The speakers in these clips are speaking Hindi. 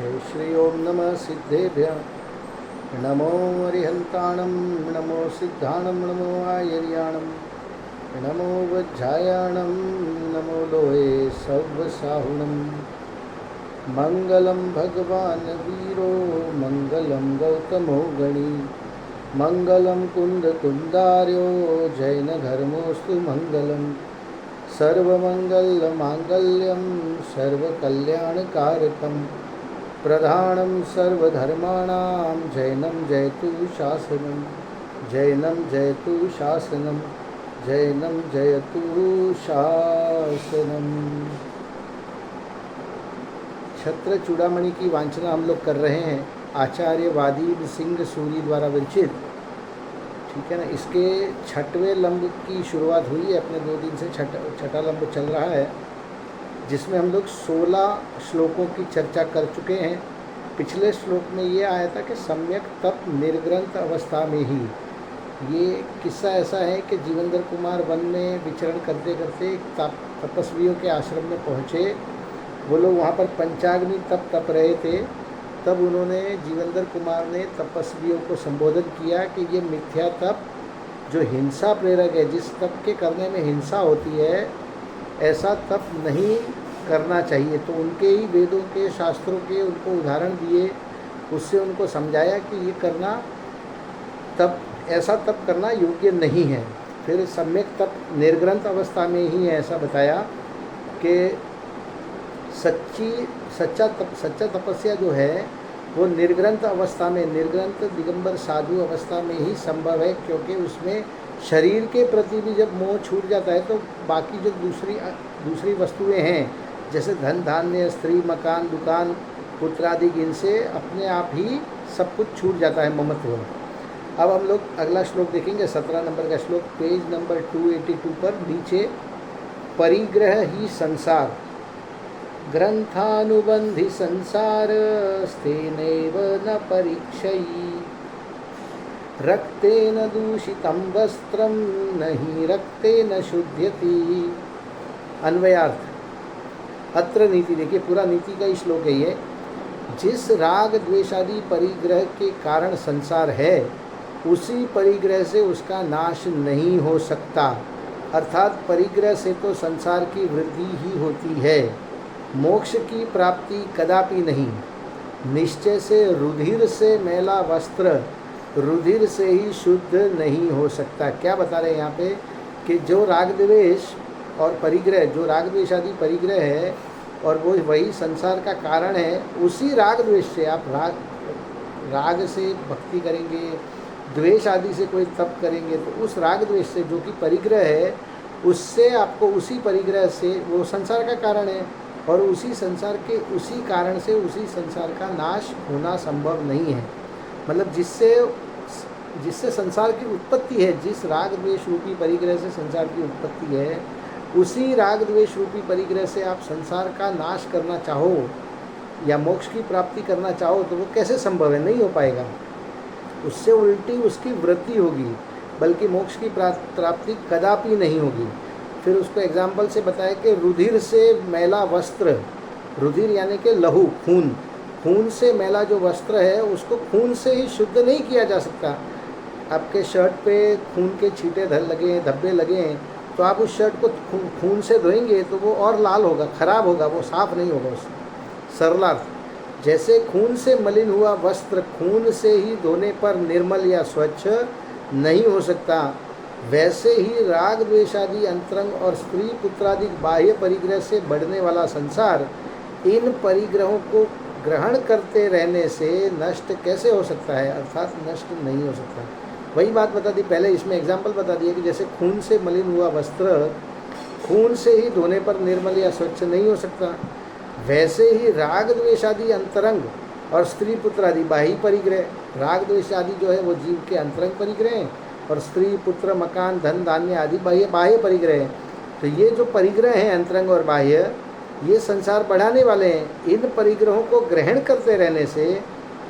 जय श्री ओम नमः सिद्धेभ्यः नमो अरिहन्ताणं नमो सिद्धाणं नमो आयर्याणं नमो वज्रायाणं नमो लोहे सव्वसाहुणं मंगलम भगवान वीरो मंगलम गौतमो गणी मंगलम कुंद कुंदार्यो जैन धर्मोस्तु मंगलम सर्वमंगल मांगल्यम सर्वकल्याणकारकम प्रधानम सर्वधर्माणां जैनम जयतु शासनम जैनम जयतु शासनम जैनम जयतु शासनम। छत्र चूड़ामणि की वांछना हम लोग कर रहे हैं, आचार्य वादीब सिंह सूरी द्वारा विरचित। ठीक है ना। इसके छठवें लंब की शुरुआत हुई है, अपने 2 दिन से छठा लंब चल रहा है, जिसमें हम लोग 16 श्लोकों की चर्चा कर चुके हैं। पिछले श्लोक में ये आया था कि सम्यक तप निर्ग्रंथ अवस्था में ही। ये किस्सा ऐसा है कि जीवेंद्र कुमार वन में विचरण करते करते तपस्वियों के आश्रम में पहुँचे। वो लोग वहाँ पर पंचाग्नि तप रहे थे। तब उन्होंने जीवेंद्र कुमार ने तपस्वियों को संबोधित किया कि ये मिथ्या तप जो हिंसा प्रेरक है, जिस तप के करने में हिंसा होती है, ऐसा तप नहीं करना चाहिए। तो उनके ही वेदों के शास्त्रों के उनको उदाहरण दिए, उससे उनको समझाया कि ये करना तप, ऐसा तप करना योग्य नहीं है। फिर सम्यक तप निर्ग्रंथ अवस्था में ही है, ऐसा बताया कि सच्चा तपस्या जो है वो निर्ग्रंथ अवस्था में, निर्ग्रंथ दिगंबर साधु अवस्था में ही संभव है, क्योंकि उसमें शरीर के प्रति भी जब मोह छूट जाता है तो बाकी जो दूसरी वस्तुएं हैं, जैसे धन धान्य स्त्री मकान दुकान पुत्र आदि, इनसे अपने आप ही सब कुछ छूट जाता है ममत्व। अब हम लोग अगला श्लोक देखेंगे, 17 नंबर का श्लोक, पेज नंबर 282 पर नीचे। परिग्रह ही संसार ग्रंथानुबंधि संसार स्तेनैव न परीक्षयि रक्तेन दूषितं वस्त्रं नहि रक्तेन शुध्यति। अन्वयार्थ। अत्र नीति, देखिए पूरा नीति का ही श्लोक है ये। जिस राग द्वेषादि परिग्रह के कारण संसार है, उसी परिग्रह से उसका नाश नहीं हो सकता। अर्थात परिग्रह से तो संसार की वृद्धि ही होती है, मोक्ष की प्राप्ति कदापि नहीं। निश्चय से रुधिर से मैला वस्त्र रुधिर से ही शुद्ध नहीं हो सकता। क्या बता रहे हैं यहाँ पे कि जो राग द्वेष और परिग्रह, जो राग द्वेष आदि परिग्रह है और वो वही संसार का कारण है, उसी राग द्वेष से आप राग से भक्ति करेंगे, द्वेष आदि से कोई तप करेंगे, तो उस राग द्वेष से जो कि परिग्रह है, उससे आपको, उसी परिग्रह से, वो संसार का कारण है और उसी संसार के उसी कारण से उसी संसार का नाश होना संभव नहीं है। मतलब जिससे संसार की उत्पत्ति है, जिस राग द्वेष रूपी परिग्रह से संसार की उत्पत्ति है, उसी राग द्वेष रूपी परिग्रह से आप संसार का नाश करना चाहो या मोक्ष की प्राप्ति करना चाहो तो वो कैसे संभव है? नहीं हो पाएगा। उससे उल्टी उसकी वृद्धि होगी, बल्कि मोक्ष की प्राप्ति कदापि नहीं होगी। फिर उसको एग्जाम्पल से बताया कि रुधिर से मैला वस्त्र, रुधिर यानी कि लहू, खून, खून से मैला जो वस्त्र है उसको खून से ही शुद्ध नहीं किया जा सकता। आपके शर्ट पे खून के छींटे लगे हैं, धब्बे लगे हैं, तो आप उस शर्ट को खून से धोएंगे तो वो और लाल होगा, खराब होगा, वो साफ नहीं होगा उससे। सरलार्थ। जैसे खून से मलिन हुआ वस्त्र खून से ही धोने पर निर्मल या स्वच्छ नहीं हो सकता, वैसे ही राग द्वेषादि अंतरंग और स्त्री पुत्रादि बाह्य परिग्रह से बढ़ने वाला संसार इन परिग्रहों को ग्रहण करते रहने से नष्ट कैसे हो सकता है? अर्थात नष्ट नहीं हो सकता। वही बात बता दी पहले, इसमें एग्जाम्पल बता दिया कि जैसे खून से मलिन हुआ वस्त्र खून से ही धोने पर निर्मल या स्वच्छ नहीं हो सकता, वैसे ही राग द्वेषादि अंतरंग और स्त्री पुत्र आदि बाह्य परिग्रह, राग द्वेष आदि जो है वो जीव के अंतरंग परिग्रह हैं और स्त्री पुत्र मकान धन धान्य आदि बाह्य परिग्रह हैं। तो ये जो परिग्रह हैं अंतरंग और बाह्य, ये संसार बढ़ाने वाले हैं। इन परिग्रहों को ग्रहण करते रहने से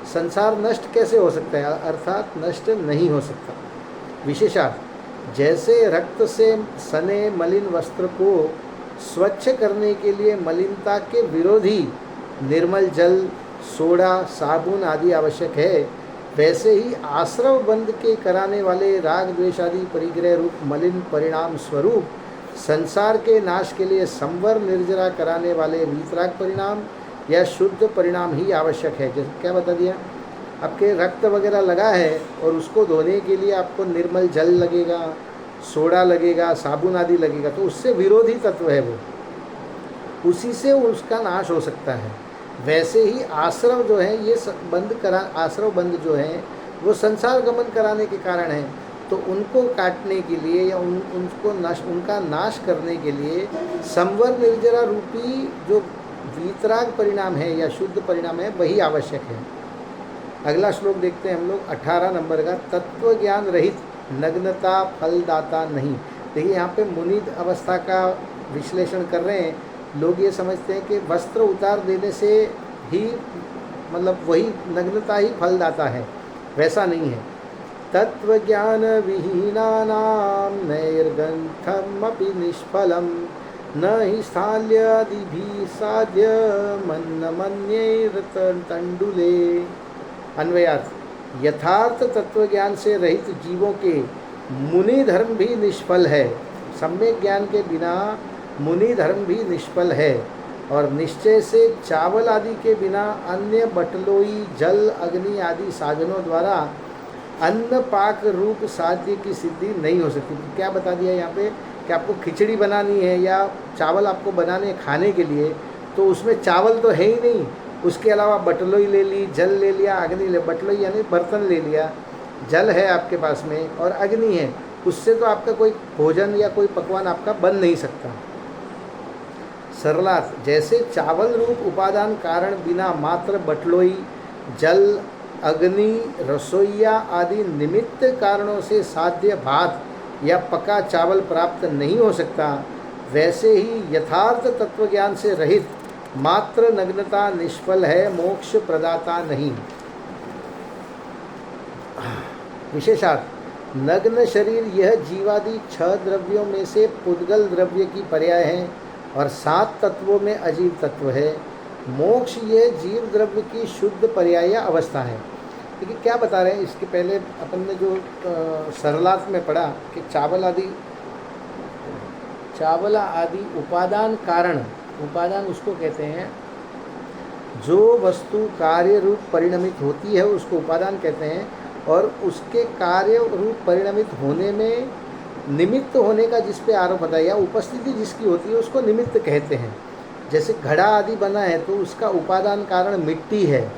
संसार नष्ट कैसे हो सकता है? अर्थात नष्ट नहीं हो सकता। विशेषार्थ। जैसे रक्त से सने मलिन वस्त्र को स्वच्छ करने के लिए मलिनता के विरोधी निर्मल जल सोडा, साबुन आदि आवश्यक है, वैसे ही आश्रव बंध के कराने वाले राग द्वेष आदि परिग्रह रूप मलिन परिणाम स्वरूप संसार के नाश के लिए संवर निर्जरा कराने वाले वीतराग परिणाम या शुद्ध परिणाम ही आवश्यक है। जैसे क्या बता दिया, आपके रक्त वगैरह लगा है और उसको धोने के लिए आपको निर्मल जल लगेगा, सोडा लगेगा, साबुन आदि लगेगा, तो उससे विरोधी तत्व है वो, उसी से उसका नाश हो सकता है। वैसे ही आश्रव जो है ये आश्रव बंध जो है वो संसार गमन कराने के कारण है, तो उनको काटने के लिए या उनका नाश करने के लिए संवर निर्जरा रूपी जो वीतराग परिणाम है या शुद्ध परिणाम है वही आवश्यक है। अगला श्लोक देखते हैं हम लोग 18 नंबर का। तत्व ज्ञान रहित नग्नता फलदाता नहीं। देखिए यहाँ पे मुनि अवस्था का विश्लेषण कर रहे हैं। लोग ये समझते हैं कि वस्त्र उतार देने से ही मतलब वही नग्नता ही फलदाता है, वैसा नहीं है। तत्व ज्ञान विहीनानां नैर्ग्रंथमपि निष्फलम न हि स्थाल्यादिभिः साध्य मन्न मन्यैर्तण्डुले। अन्वयार्थ, यथार्थ तत्वज्ञान से रहित जीवों के मुनि धर्म भी निष्फल है। सम्यक ज्ञान के बिना मुनि धर्म भी निष्फल है, और निश्चय से चावल आदि के बिना अन्य बटलोई, जल, अग्नि आदि साधनों द्वारा अन्न पाक रूप साध्य की सिद्धि नहीं हो सकती। क्या बता दिया यहाँ पे कि आपको खिचड़ी बनानी है या चावल आपको बनाने खाने के लिए, तो उसमें चावल तो है ही नहीं, उसके अलावा बटलोई ले ली, जल ले लिया, अग्नि ले, बटलोई यानी बर्तन ले लिया, जल है आपके पास में और अग्नि है, उससे तो आपका कोई भोजन या कोई पकवान आपका बन नहीं सकता। सरलार्थ, जैसे चावल रूप उपादान कारण बिना मात्र बटलोई, जल, अग्नि, रसोईया आदि निमित्त कारणों से साध्य भात या पका चावल प्राप्त नहीं हो सकता, वैसे ही यथार्थ तत्वज्ञान से रहित मात्र नग्नता निष्फल है, मोक्ष प्रदाता नहीं। विशेषार्थ, नग्न शरीर यह जीवादि 6 द्रव्यों में से पुद्गल द्रव्य की पर्याय है और 7 तत्वों में अजीव तत्व है। मोक्ष यह जीव द्रव्य की शुद्ध पर्याय अवस्था है। देखिए क्या बता रहे हैं, इसके पहले अपन ने जो सरलार्थ में पढ़ा कि चावल आदि उपादान कारण, उपादान उसको कहते हैं जो वस्तु कार्य रूप परिणमित होती है उसको उपादान कहते हैं, और उसके कार्य रूप परिणमित होने में निमित्त होने का जिस पे आरोप होता है या उपस्थिति जिसकी होती है उसको निमित्त कहते हैं। जैसे घड़ा आदि बना है तो उसका उपादान कारण मिट्टी है,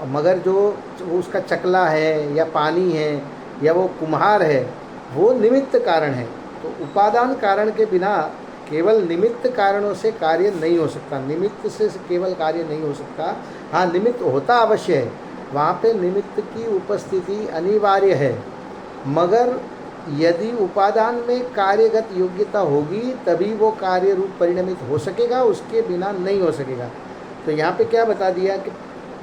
मगर जो उसका चकला है या पानी है या वो कुम्हार है वो निमित्त कारण है। तो उपादान कारण के बिना केवल निमित्त कारणों से कार्य नहीं हो सकता, निमित्त से केवल कार्य नहीं हो सकता। हाँ, निमित्त होता अवश्य है, वहाँ पे निमित्त की उपस्थिति अनिवार्य है, मगर यदि उपादान में कार्यगत योग्यता होगी तभी वो कार्य रूप परिणमित हो सकेगा, उसके बिना नहीं हो सकेगा। तो यहाँ पे क्या बता दिया कि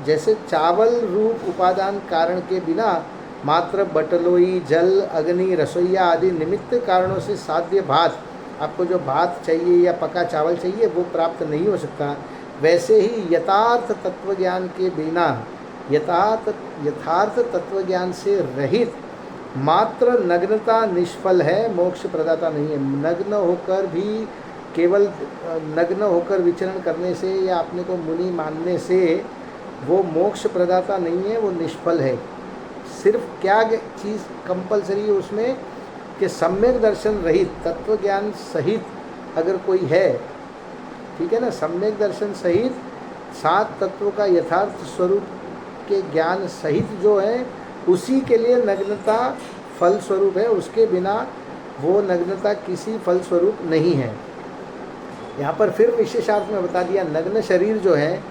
जैसे चावल रूप उपादान कारण के बिना मात्र बटलोई, जल, अग्नि, रसोईया आदि निमित्त कारणों से साध्य भात, आपको जो भात चाहिए या पका चावल चाहिए वो प्राप्त नहीं हो सकता, वैसे ही यथार्थ तत्वज्ञान के बिना यथार्थ तत्वज्ञान से रहित मात्र नग्नता निष्फल है, मोक्ष प्रदाता नहीं है। नग्न होकर भी केवल नग्न होकर विचरण करने से या अपने को मुनि मानने से वो मोक्ष प्रदाता नहीं है, वो निष्फल है। सिर्फ क्या चीज़ कंपलसरी है उसमें कि सम्यक दर्शन रहित तत्व ज्ञान सहित अगर कोई है, ठीक है ना, सम्यक दर्शन सहित 7 तत्वों का यथार्थ स्वरूप के ज्ञान सहित जो है उसी के लिए नग्नता फल स्वरूप है, उसके बिना वो नग्नता किसी फल स्वरूप नहीं है। यहाँ पर फिर विशेषार्थ में बता दिया, नग्न शरीर जो है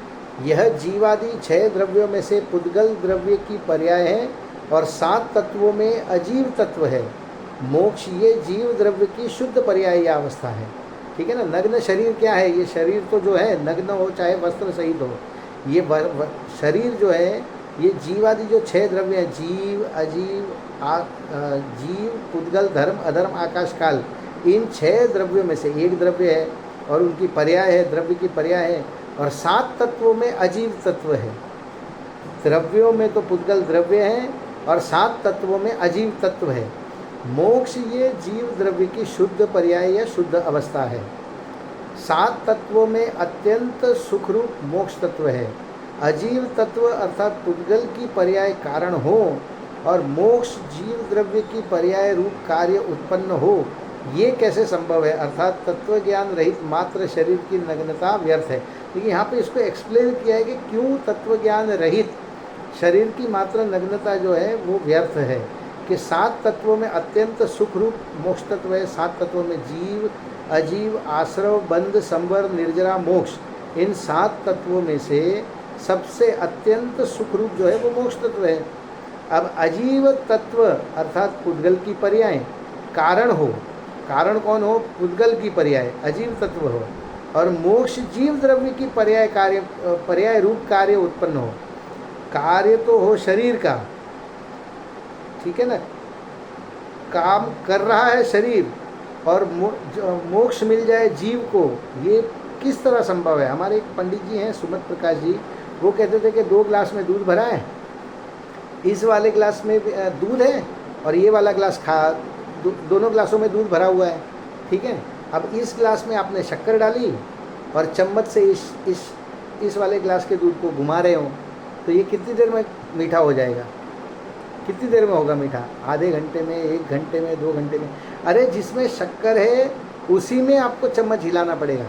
यह जीवादि 6 द्रव्यों में से पुद्गल द्रव्य की पर्याय है और 7 तत्वों में अजीव तत्व है। मोक्ष ये जीव द्रव्य की शुद्ध पर्याय अवस्था है, ठीक है ना। नग्न शरीर क्या है, ये शरीर तो जो है नग्न हो चाहे वस्त्र सहित हो, ये शरीर जो है ये जीवादि जो 6 द्रव्य हैं, जीव, अजीव, जीव, पुद्गल, धर्म, अधर्म, आकाश काल, इन 6 द्रव्यों में से एक द्रव्य है और उनकी पर्याय है, द्रव्य की पर्याय है, और 7 तत्वों में अजीव तत्व है। द्रव्यों में तो पुद्गल द्रव्य है और 7 तत्वों में अजीव तत्व है। मोक्ष ये जीव द्रव्य की शुद्ध पर्याय या शुद्ध अवस्था है। 7 तत्वों में अत्यंत सुखरूप मोक्ष तत्व है। अजीव तत्व अर्थात पुद्गल की पर्याय कारण हो और मोक्ष जीव द्रव्य की पर्याय रूप कार्य उत्पन्न हो, ये कैसे संभव है? अर्थात तत्व ज्ञान रहित मात्र शरीर की नग्नता व्यर्थ है। लेकिन यहाँ पे इसको एक्सप्लेन किया है कि क्यों तत्व ज्ञान रहित शरीर की मात्र नग्नता जो है वो व्यर्थ है। कि 7 तत्वों में अत्यंत सुख रूप मोक्ष तत्व है। 7 तत्वों में जीव, अजीव, आश्रव, बंध, संवर, निर्जरा, मोक्ष, इन 7 तत्वों में से सबसे अत्यंत सुख रूप जो है वो मोक्ष तत्व है। अब अजीव तत्व अर्थात पुद्गल की पर्याय कारण हो, कारण कौन हो? पुद्गल की पर्याय अजीव तत्व हो, और मोक्ष जीव द्रव्य की पर्याय रूप कार्य उत्पन्न हो। कार्य तो हो शरीर का, ठीक है ना, काम कर रहा है शरीर, और मोक्ष मिल जाए जीव को, ये किस तरह संभव है? हमारे एक पंडित जी हैं सुमत प्रकाश जी, वो कहते थे कि 2 गिलास में दूध भरा है, इस वाले गिलास में दूध है और ये वाला गिलास दोनों गिलासों में दूध भरा हुआ है, ठीक है। अब इस गिलास में आपने शक्कर डाली और चम्मच से इस वाले गिलास के दूध को घुमा रहे हो, तो ये कितनी देर में मीठा हो जाएगा? कितनी देर में होगा मीठा? आधे घंटे में, 1 घंटे में, 2 घंटे में? अरे जिसमें शक्कर है उसी में आपको चम्मच हिलाना पड़ेगा।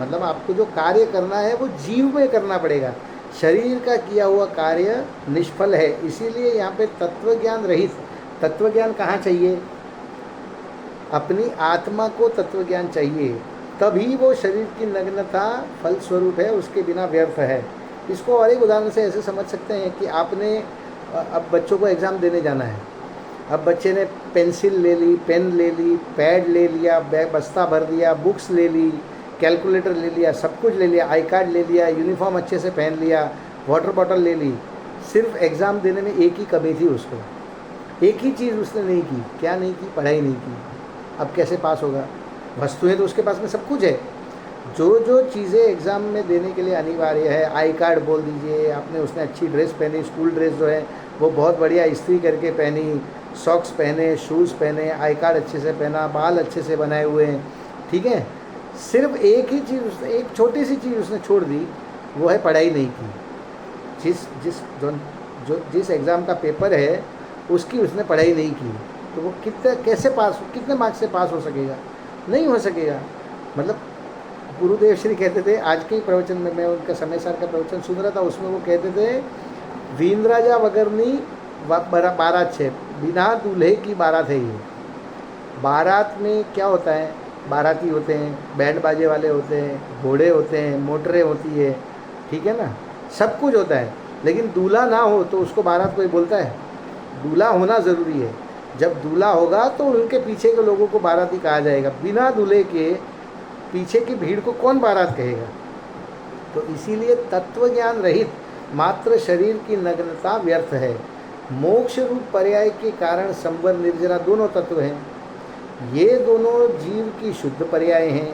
मतलब आपको जो कार्य करना है वो जीव में करना पड़ेगा। शरीर का किया हुआ कार्य निष्फल है। इसीलिए यहाँ पे तत्वज्ञान रहित, तत्वज्ञान कहाँ चाहिए? अपनी आत्मा को तत्वज्ञान चाहिए, तभी वो शरीर की नग्नता फलस्वरूप है, उसके बिना व्यर्थ है। इसको और एक उदाहरण से ऐसे समझ सकते हैं कि आपने अब बच्चों को एग्ज़ाम देने जाना है। अब बच्चे ने पेंसिल ले ली, पेन ले ली, पैड ले लिया, बैग बस्ता भर दिया, बुक्स ले ली, कैलकुलेटर ले लिया, सब कुछ ले लिया, आई कार्ड ले लिया, यूनिफॉर्म अच्छे से पहन लिया, वाटर बॉटल ले ली। सिर्फ एग्ज़ाम देने में एक ही कमी थी उसको, एक ही चीज़ उसने नहीं की। क्या नहीं की? पढ़ाई नहीं की। अब कैसे पास होगा? वस्तुएं तो उसके पास में सब कुछ है। जो जो चीज़ें एग्ज़ाम में देने के लिए अनिवार्य है, आई कार्ड बोल दीजिए, आपने उसने अच्छी ड्रेस पहनी, स्कूल ड्रेस जो है वो बहुत बढ़िया इस्त्री करके पहनी, सॉक्स पहने, शूज़ पहने, आई कार्ड अच्छे से पहना, बाल अच्छे से बनाए हुए हैं, ठीक है। सिर्फ एक ही चीज़ उसने, एक छोटी सी चीज़ उसने छोड़ दी, वो है पढ़ाई नहीं की। जिस एग्ज़ाम का पेपर है उसकी उसने पढ़ाई नहीं की, तो वो कितने मार्क्स से पास हो सकेगा? नहीं हो सकेगा। मतलब गुरुदेव श्री कहते थे, आज के ही प्रवचन में मैं उनका समय सार का प्रवचन सुन रहा था, उसमें वो कहते थे वीनराजा वगरनी बारात छे, बिना दूल्हे की बारात है ये। बारात में क्या होता है? बाराती होते हैं, बैंड बाजे वाले होते हैं, घोड़े होते हैं, मोटरें होती है, ठीक है ना, सब कुछ होता है। लेकिन दूल्हा ना हो तो उसको बारात कोई बोलता है? दूल्हा होना ज़रूरी है। जब दूल्हा होगा तो उनके पीछे के लोगों को बाराती कहा जाएगा। बिना दूल्हे के पीछे की भीड़ को कौन बारात कहेगा? तो इसीलिए तत्वज्ञान रहित मात्र शरीर की नग्नता व्यर्थ है। मोक्ष रूप पर्याय के कारण संवर, निर्जरा दोनों तत्व हैं। ये दोनों जीव की शुद्ध पर्याय हैं।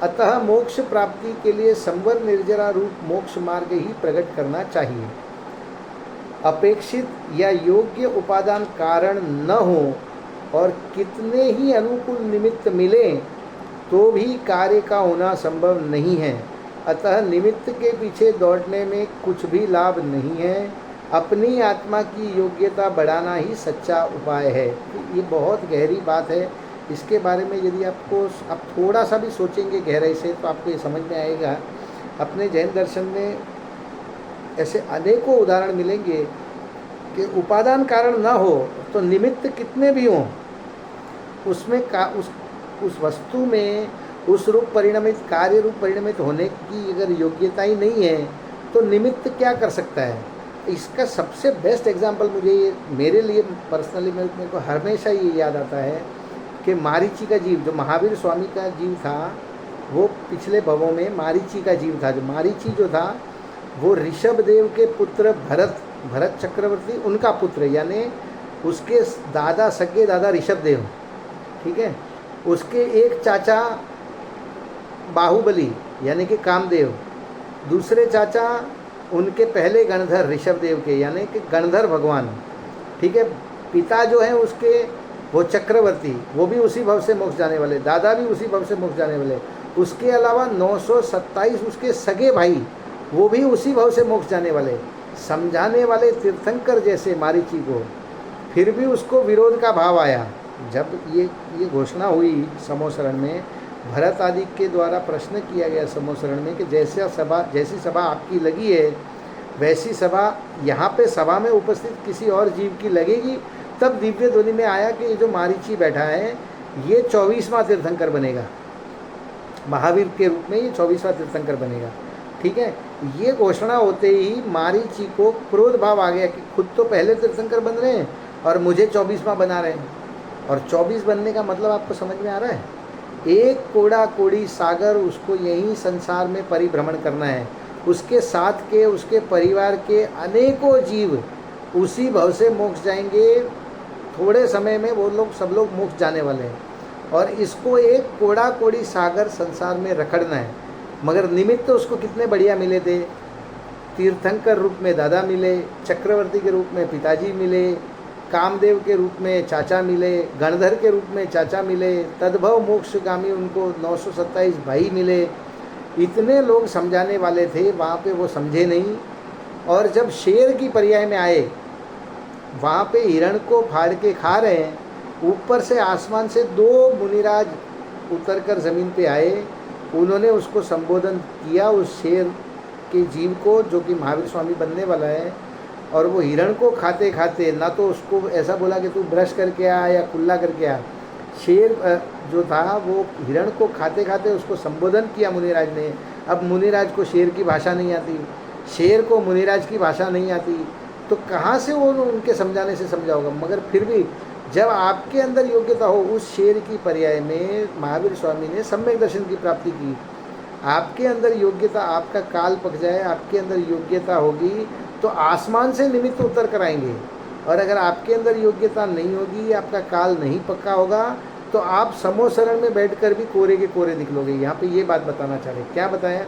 अतः मोक्ष प्राप्ति के लिए संवर निर्जरा रूप मोक्ष मार्ग ही प्रकट करना चाहिए। अपेक्षित या योग्य उपादान कारण न हो और कितने ही अनुकूल निमित्त मिले तो भी कार्य का होना संभव नहीं है। अतः निमित्त के पीछे दौड़ने में कुछ भी लाभ नहीं है। अपनी आत्मा की योग्यता बढ़ाना ही सच्चा उपाय है। ये बहुत गहरी बात है। इसके बारे में यदि आप थोड़ा सा भी सोचेंगे गहराई से तो आपको ये समझ में आएगा। अपने जैन दर्शन में ऐसे अनेकों उदाहरण मिलेंगे कि उपादान कारण ना हो तो निमित्त कितने भी हों, उसमें उस वस्तु में उस रूप परिणमित, कार्य रूप परिणमित होने की अगर योग्यता ही नहीं है तो निमित्त क्या कर सकता है? इसका सबसे बेस्ट एग्जाम्पल मेरे लिए पर्सनली मेरे को हमेशा ये याद आता है कि मारीची का जीव, जो महावीर स्वामी का जीव था, वो पिछले भवों में मारीची का जीव था। जो मारीची जो था वो ऋषभ देव के पुत्र भरत चक्रवर्ती, उनका पुत्र, यानी उसके दादा, सगे दादा ऋषभ देव, ठीक है। उसके एक चाचा बाहुबली यानी कि कामदेव, दूसरे चाचा उनके पहले गणधर ऋषभदेव के, यानी कि गणधर भगवान, ठीक है। पिता जो है उसके वो चक्रवर्ती, वो भी उसी भव से मोक्ष जाने वाले, दादा भी उसी भव से मोक्ष जाने वाले। उसके अलावा 927 उसके सगे भाई, वो भी उसी भव से मोक्ष जाने वाले। समझाने वाले तीर्थंकर जैसे मारीची को, फिर भी उसको विरोध का भाव आया। जब ये घोषणा हुई समोसरण में, भरत आदि के द्वारा प्रश्न किया गया समोसरण में कि जैसी सभा आपकी लगी है वैसी सभा यहाँ पे सभा में उपस्थित किसी और जीव की लगेगी। तब दिव्य ध्वनि में आया कि ये जो मारीची बैठा है ये 24वां तीर्थंकर बनेगा, महावीर के रूप में ये 24वां तीर्थंकर बनेगा, ठीक है। ये घोषणा होते ही मारीची को क्रोध भाव आ गया कि खुद तो पहले तीर्थंकर बन रहे हैं और मुझे 24वां बना रहे हैं। और 24 बनने का मतलब आपको समझ में आ रहा है? एक कोड़ा कोड़ी सागर, उसको यहीं संसार में परिभ्रमण करना है। उसके साथ के, उसके परिवार के अनेकों जीव उसी भव से मोक्ष जाएंगे। थोड़े समय में वो लोग सब लोग मोक्ष जाने वाले हैं और इसको एक कोड़ा कोड़ी सागर संसार में रखड़ना है। मगर निमित्त तो उसको कितने बढ़िया मिले थे। तीर्थंकर रूप में दादा मिले, चक्रवर्ती के रूप में पिताजी मिले, कामदेव के रूप में चाचा मिले, गणधर के रूप में चाचा मिले, तद्भव मोक्षगामी उनको 927 भाई मिले। इतने लोग समझाने वाले थे, वहाँ पे वो समझे नहीं। और जब शेर की पर्याय में आए, वहाँ पे हिरण को फाड़ के खा रहे हैं, ऊपर से आसमान से 2 मुनिराज उतरकर ज़मीन पे आए। उन्होंने उसको संबोधन किया, उस शेर के जीव को, जो कि महावीर स्वामी बनने वाला है। और वो हिरण को खाते खाते ना तो उसको ऐसा बोला कि तू ब्रश करके आ या कुल्ला करके आ, शेर जो था वो हिरण को खाते खाते उसको संबोधन किया मुनिराज ने। अब मुनिराज को शेर की भाषा नहीं आती, शेर को मुनिराज की भाषा नहीं आती, तो कहाँ से वो उनके समझाने से समझा होगा। मगर फिर भी जब आपके अंदर योग्यता हो, उस शेर की पर्याय में महावीर स्वामी ने सम्यक दर्शन की प्राप्ति की। आपके अंदर योग्यता, आपका काल पक जाए, आपके अंदर योग्यता होगी तो आसमान से निमित्त उतर कर आएंगे। और अगर आपके अंदर योग्यता नहीं होगी, आपका काल नहीं पक्का होगा, तो आप समोसरण में बैठकर भी कोरे के कोरे निकलोगे। यहाँ पे ये बात बताना चाह रहे, क्या बताया?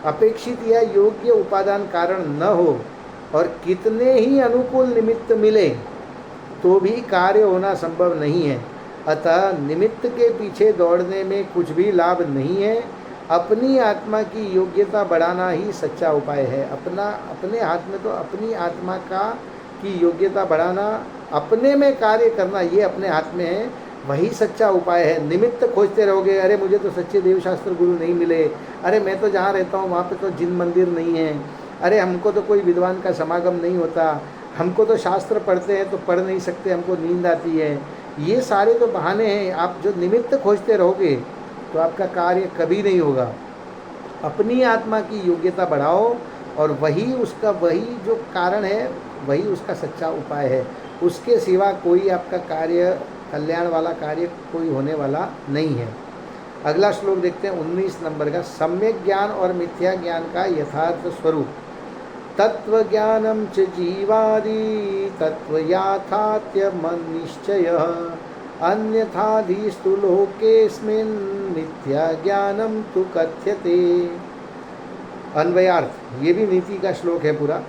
अपेक्षित या योग्य उपादान कारण न हो और कितने ही अनुकूल निमित्त मिले तो भी कार्य होना संभव नहीं है। अतः निमित्त के पीछे दौड़ने में कुछ भी लाभ नहीं है। अपनी आत्मा की योग्यता बढ़ाना ही सच्चा उपाय है। अपने हाथ में तो अपनी आत्मा की योग्यता बढ़ाना, अपने में कार्य करना, ये अपने हाथ में है, वही सच्चा उपाय है। निमित्त खोजते रहोगे, अरे मुझे तो सच्चे देवशास्त्र गुरु नहीं मिले, अरे मैं तो जहाँ रहता हूँ वहाँ पे तो जिन मंदिर नहीं है, अरे हमको तो कोई विद्वान का समागम नहीं होता, हमको तो शास्त्र पढ़ते हैं तो पढ़ नहीं सकते, हमको नींद आती है, ये सारे तो बहाने हैं। आप जो निमित्त खोजते रहोगे तो आपका कार्य कभी नहीं होगा। अपनी आत्मा की योग्यता बढ़ाओ और वही जो कारण है वही उसका सच्चा उपाय है। उसके सिवा कोई आपका कार्य, कल्याण वाला कार्य कोई होने वाला नहीं है। अगला श्लोक देखते हैं 19 नंबर का। सम्यक ज्ञान और मिथ्या ज्ञान का यथार्थ स्वरूप। तत्व ज्ञानम च जीवादि तत्व याथात्य मन निश्चय अन्यथाधिस्तु लोकेस्मिन् मिथ्या ज्ञानम तु कथ्यते। अन्वयार्थ, ये भी नीति का श्लोक है पूरा।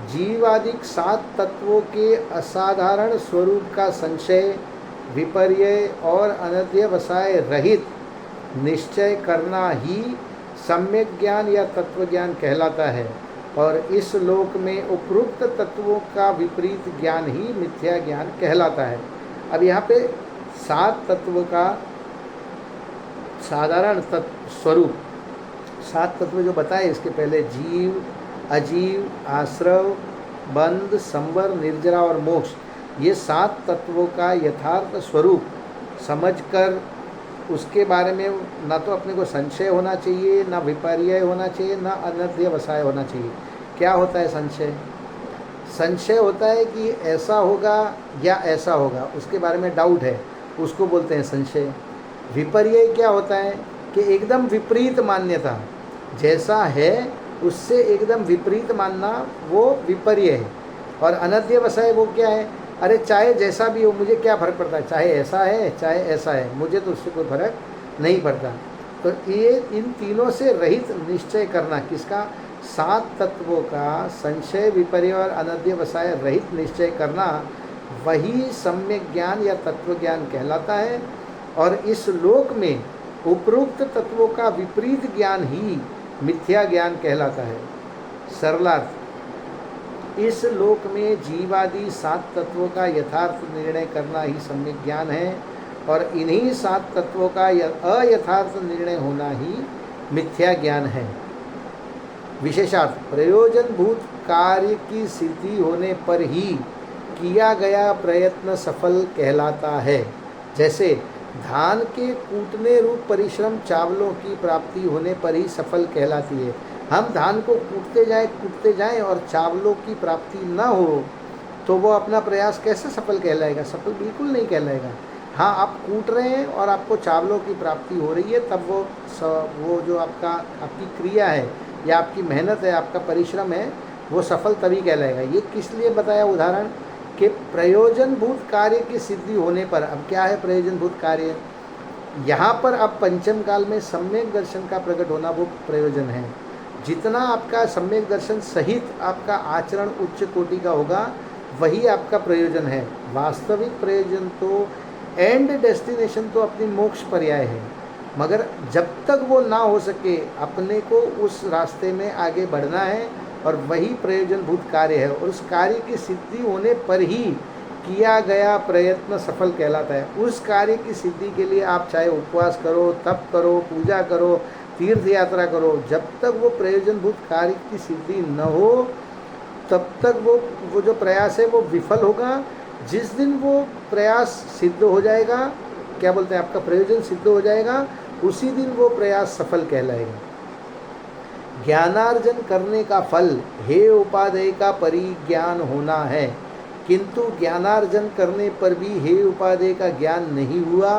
जीवादिक 7 तत्वों के असाधारण स्वरूप का संशय, विपर्य और अनध्यवसाय रहित निश्चय करना ही सम्यक ज्ञान या तत्व ज्ञान कहलाता है। और इस लोक में उपरोक्त तत्वों का विपरीत ज्ञान ही मिथ्या ज्ञान कहलाता है। अब यहाँ पे 7 तत्वों का साधारण स्वरूप, 7 तत्व जो बताए इसके पहले, जीव, अजीव, आश्रव, बंध, संवर, निर्जरा और मोक्ष, ये 7 तत्वों का यथार्थ स्वरूप समझकर उसके बारे में ना तो अपने को संशय होना चाहिए, ना विपर्य होना चाहिए, ना अनध्यवसाय होना चाहिए। क्या होता है संशय? संशय होता है कि ऐसा होगा या ऐसा होगा, उसके बारे में डाउट है, उसको बोलते हैं संशय। विपर्य क्या होता है कि एकदम विपरीत मान्यता, जैसा है उससे एकदम विपरीत मानना, वो विपर्य है। और अनध्यवसाय वो क्या है? अरे चाहे जैसा भी हो, मुझे क्या फ़र्क पड़ता है, चाहे ऐसा है चाहे ऐसा है, मुझे तो उससे कोई फर्क नहीं पड़ता। तो ये इन तीनों से रहित निश्चय करना, किसका? 7 तत्वों का संशय विपर्य और अनध्यवसाय रहित निश्चय करना, वही सम्यक ज्ञान या तत्व ज्ञान कहलाता है। और इस लोक में उपरोक्त तत्वों का विपरीत ज्ञान ही मिथ्या ज्ञान कहलाता है। सरलार्थ, इस लोक में जीवादि 7 तत्वों का यथार्थ निर्णय करना ही सम्यक ज्ञान है, और इन्हीं 7 तत्वों का अयथार्थ निर्णय होना ही मिथ्या ज्ञान है। विशेषार्थ, प्रयोजनभूत कार्य की सिद्धि होने पर ही किया गया प्रयत्न सफल कहलाता है। जैसे धान के कूटने रूप परिश्रम चावलों की प्राप्ति होने पर ही सफल कहलाती है। हम धान को कूटते जाएं और चावलों की प्राप्ति न हो तो वो अपना प्रयास कैसे सफल कहलाएगा? सफल बिल्कुल नहीं कहलाएगा। हाँ, आप कूट रहे हैं और आपको चावलों की प्राप्ति हो रही है, तब वो जो आपकी क्रिया है या आपकी मेहनत है, आपका परिश्रम है, वो सफल तभी कहलाएगा। ये किस लिए बताया उदाहरण? कि प्रयोजनभूत कार्य की सिद्धि होने पर, अब क्या है प्रयोजनभूत कार्य? यहाँ पर अब पंचम काल में सम्यक दर्शन का प्रकट होना वो प्रयोजन है। जितना आपका सम्यक दर्शन सहित आपका आचरण उच्च कोटि का होगा, वही आपका प्रयोजन है। वास्तविक प्रयोजन तो एंड डेस्टिनेशन तो अपनी मोक्ष पर्याय है, मगर जब तक वो ना हो सके अपने को उस रास्ते में आगे बढ़ना है, और वही प्रयोजनभूत कार्य है। और उस कार्य की सिद्धि होने पर ही किया गया प्रयत्न सफल कहलाता है। उस कार्य की सिद्धि के लिए आप चाहे उपवास करो, तप करो, पूजा करो, तीर्थ यात्रा करो, जब तक वो प्रयोजनभूत कार्य की सिद्धि न हो तब तक वो जो प्रयास है वो विफल होगा। जिस दिन वो प्रयास सिद्ध हो जाएगा, क्या बोलते हैं, आपका प्रयोजन सिद्ध हो जाएगा, उसी दिन वो प्रयास सफल कहलाएगा। ज्ञानार्जन करने का फल हे उपादेय का परिज्ञान होना है, किंतु ज्ञानार्जन करने पर भी हे उपादेय का ज्ञान नहीं हुआ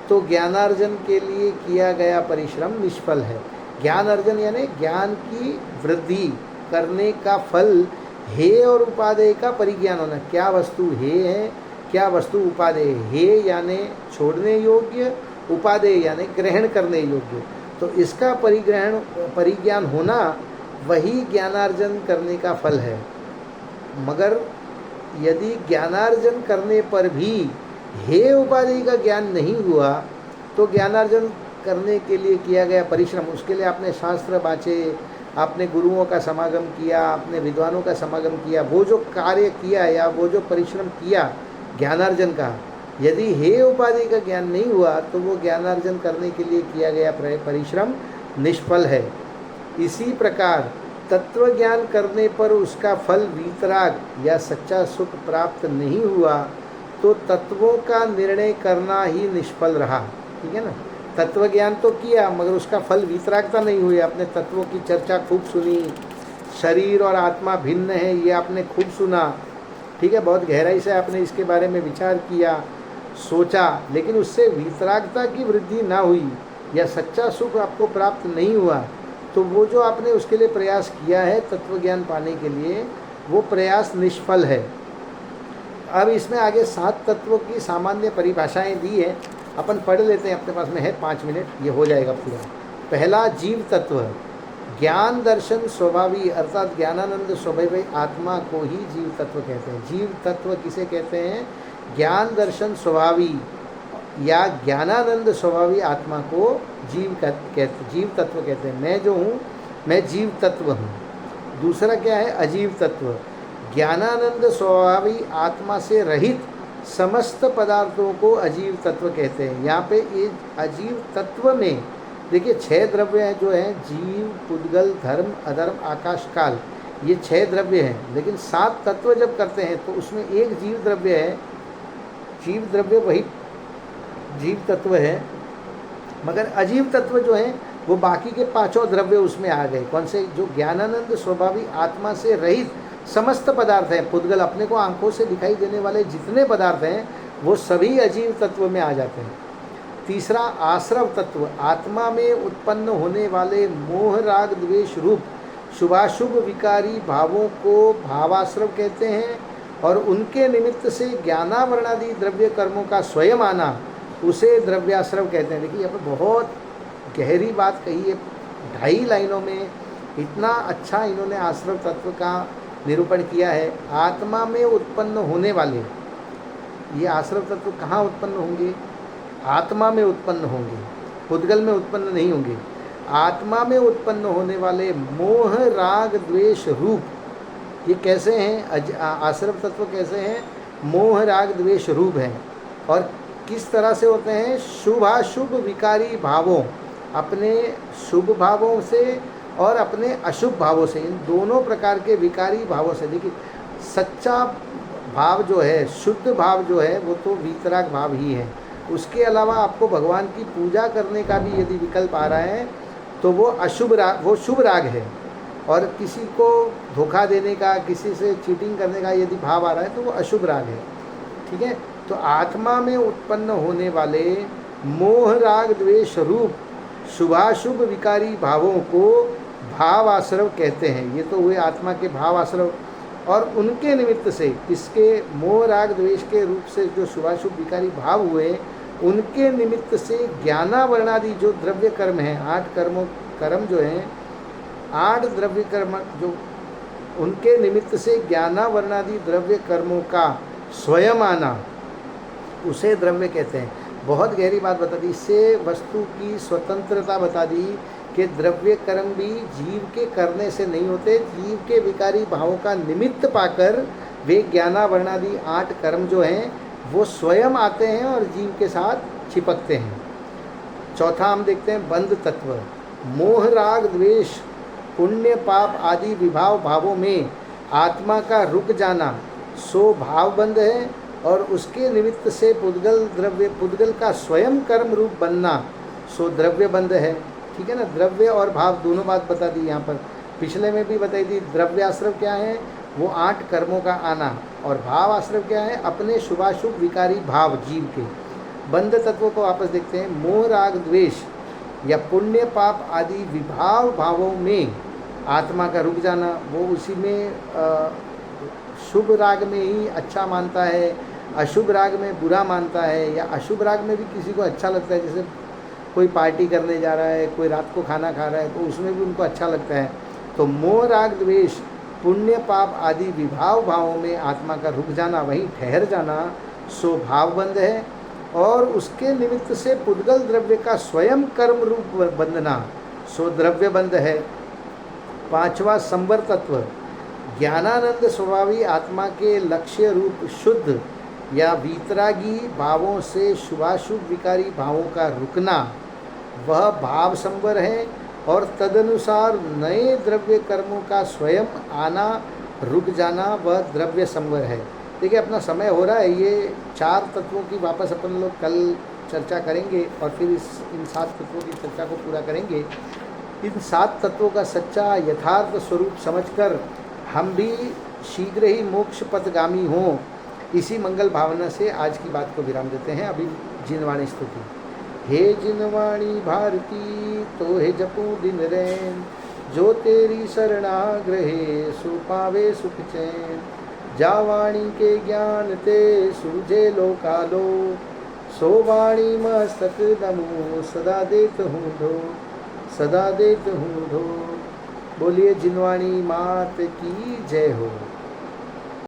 तो ज्ञानार्जन के लिए किया गया परिश्रम निष्फल है। ज्ञान अर्जन यानी ज्ञान की वृद्धि करने का फल हे और उपादेय का परिज्ञान होना। क्या वस्तु हे है, क्या वस्तु उपादेय? हे यानी छोड़ने योग्य, उपादेय यानी ग्रहण करने योग्य। तो इसका परिज्ञान होना वही ज्ञानार्जन करने का फल है। मगर यदि ज्ञानार्जन करने पर भी हे उपाधि का ज्ञान नहीं हुआ तो ज्ञानार्जन करने के लिए किया गया परिश्रम, उसके लिए आपने शास्त्र बाँचे, आपने गुरुओं का समागम किया, आपने विद्वानों का समागम किया, वो जो कार्य किया या वो जो परिश्रम किया ज्ञानार्जन का, यदि हे उपाधि का ज्ञान नहीं हुआ तो वो ज्ञानार्जन करने के लिए किया गया परिश्रम निष्फल है। इसी प्रकार तत्व ज्ञान करने पर उसका फल वीतराग या सच्चा सुख प्राप्त नहीं हुआ तो तत्वों का निर्णय करना ही निष्फल रहा। ठीक है ना? तत्व ज्ञान तो किया मगर उसका फल वीतरागता नहीं हुई। आपने तत्वों की चर्चा खूब सुनी, शरीर और आत्मा भिन्न है ये आपने खूब सुना, ठीक है, बहुत गहराई से आपने इसके बारे में विचार किया, सोचा, लेकिन उससे वीतरागता की वृद्धि ना हुई या सच्चा सुख आपको प्राप्त नहीं हुआ तो वो जो आपने उसके लिए प्रयास किया है तत्व ज्ञान पाने के लिए, वो प्रयास निष्फल है। अब इसमें आगे 7 तत्वों की सामान्य परिभाषाएं दी है, अपन पढ़ लेते हैं, अपने पास में है 5 मिनट, ये हो जाएगा पूरा। पहला जीव तत्व, ज्ञान दर्शन स्वभावी अर्थात ज्ञानानंद स्वभावी आत्मा को ही जीव तत्व कहते हैं। जीव तत्व किसे कहते हैं? ज्ञान दर्शन स्वभावी या ज्ञानानंद स्वभावी आत्मा को जीव तत्व कहते हैं। मैं जो हूँ मैं जीव तत्व हूँ। दूसरा क्या है? अजीव तत्व, ज्ञानानंद स्वभावी आत्मा से रहित समस्त पदार्थों को अजीव तत्व कहते हैं। यहाँ पे ये अजीव तत्व में देखिए 6 द्रव्य जो हैं, जीव, पुद्गल, धर्म, अधर्म, आकाश, काल, ये 6 द्रव्य हैं। लेकिन 7 तत्व जब करते हैं तो उसमें एक जीव द्रव्य है, जीव द्रव्य वही जीव तत्व है, मगर अजीव तत्व जो है वो बाकी के 5 द्रव्य उसमें आ गए। कौन से? जो ज्ञानानंद स्वभावी आत्मा से रहित समस्त पदार्थ हैं, पुद्गल, अपने को आंखों से दिखाई देने वाले जितने पदार्थ हैं वो सभी अजीव तत्व में आ जाते हैं। तीसरा आश्रव तत्व, आत्मा में उत्पन्न होने वाले मोह राग द्वेष रूप शुभाशुभ विकारी भावों को भावाश्रव कहते हैं, और उनके निमित्त से ज्ञानावरणादि द्रव्य कर्मों का स्वयं आना उसे द्रव्याश्रव कहते हैं। देखिए यहाँ पर बहुत गहरी बात कही है। 2.5 लाइनों में इतना अच्छा इन्होंने आश्रव तत्व का निरूपण किया है। आत्मा में उत्पन्न होने वाले ये आश्रव तत्व कहाँ उत्पन्न होंगे? आत्मा में उत्पन्न होंगे, पुद्गल में उत्पन्न नहीं होंगे। आत्मा में उत्पन्न होने वाले मोह राग द्वेष रूप, ये कैसे हैं? आश्रव तत्व कैसे हैं? मोह राग द्वेष रूप हैं। और किस तरह से होते हैं? शुभाशुभ विकारी भावों, अपने शुभ भावों से और अपने अशुभ भावों से, इन दोनों प्रकार के विकारी भावों से। देखिए, सच्चा भाव जो है, शुद्ध भाव जो है, वो तो वीतराग भाव ही है। उसके अलावा आपको भगवान की पूजा करने का भी यदि विकल्प आ रहा है तो वो अशुभ राग, वो शुभ राग है। और किसी को धोखा देने का, किसी से चीटिंग करने का यदि भाव आ रहा है तो वो अशुभ राग है। ठीक है, तो आत्मा में उत्पन्न होने वाले मोह राग द्वेष रूप शुभाशुभ विकारी भावों को भाव आश्रव कहते हैं। ये तो हुए आत्मा के भाव आश्रव। और उनके निमित्त से, किसके? मोह राग द्वेष के रूप से जो शुभाशुभ विकारी भाव हुए, उनके निमित्त से ज्ञानावरणादि जो द्रव्य कर्म हैं, 8 कर्म जो हैं, 8 द्रव्य कर्म जो, उनके निमित्त से ज्ञानावरणादि द्रव्य कर्मों का स्वयं आना, उसे द्रव्य कहते हैं। बहुत गहरी बात बता दी, इससे वस्तु की स्वतंत्रता बता दी कि द्रव्य कर्म भी जीव के करने से नहीं होते। जीव के विकारी भावों का निमित्त पाकर वे ज्ञानावरणादि 8 कर्म जो हैं वो स्वयं आते हैं और जीव के साथ चिपकते हैं। चौथा हम देखते हैं बंध तत्व। मोह राग द्वेष पुण्य पाप आदि विभाव भावों में आत्मा का रुक जाना सो भाव बंध है, और उसके निमित्त से पुद्गल का स्वयं कर्म रूप बनना सो द्रव्य बंध है। ठीक है ना, द्रव्य और भाव दोनों बात बता दी यहाँ पर। पिछले में भी बताई थी, द्रव्य आश्रव क्या है? वो 8 कर्मों का आना। और भाव आश्रव क्या है? अपने शुभाशुभ विकारी भाव जीव के। बंध तत्वों को वापस देखते हैं। मोह राग द्वेष या पुण्य पाप आदि विभाव भावों में आत्मा का रुक जाना, वो उसी में शुभ राग में ही अच्छा मानता है, अशुभ राग में बुरा मानता है, या अशुभ राग में भी किसी को अच्छा लगता है। जैसे कोई पार्टी करने जा रहा है, कोई रात को खाना खा रहा है, तो उसमें भी उनको अच्छा लगता है। तो मोह राग द्वेष पुण्य पाप आदि विभाव भावों में आत्मा का रुक जाना, वहीं ठहर जाना, सो भावबंध है। और उसके निमित्त से पुद्गल द्रव्य का स्वयं कर्म रूप बंधना, सो द्रव्य बंध है। 5वां संवर तत्व। ज्ञानानंद स्वभावी आत्मा के लक्ष्य रूप शुद्ध या वीतरागी भावों से शुभाशुभ विकारी भावों का रुकना, वह भाव संवर है। और तदनुसार नए द्रव्य कर्मों का स्वयं आना, रुक जाना, वह द्रव्य संवर है। देखिए, अपना समय हो रहा है, ये 4 तत्वों की वापस अपन लोग कल चर्चा करेंगे और फिर इन 7 तत्वों की चर्चा को पूरा करेंगे। इन 7 तत्वों का सच्चा यथार्थ स्वरूप समझकर हम भी शीघ्र ही मोक्ष पथगामी हों, इसी मंगल भावना से आज की बात को विराम देते हैं। अभी जिनवाणी स्तुति। हे जिनवाणी भारती तो हे जपू दिन रैन, जो तेरी शरणाग्रहे सु पावे सुख चैन। जावाणी के ज्ञान ते सूझे लोकालो, सो वाणी मस्तक दमो सदा देत हूँ धो, सदा देत हूँ धो। बोलिए जिनवाणी मात की जय हो।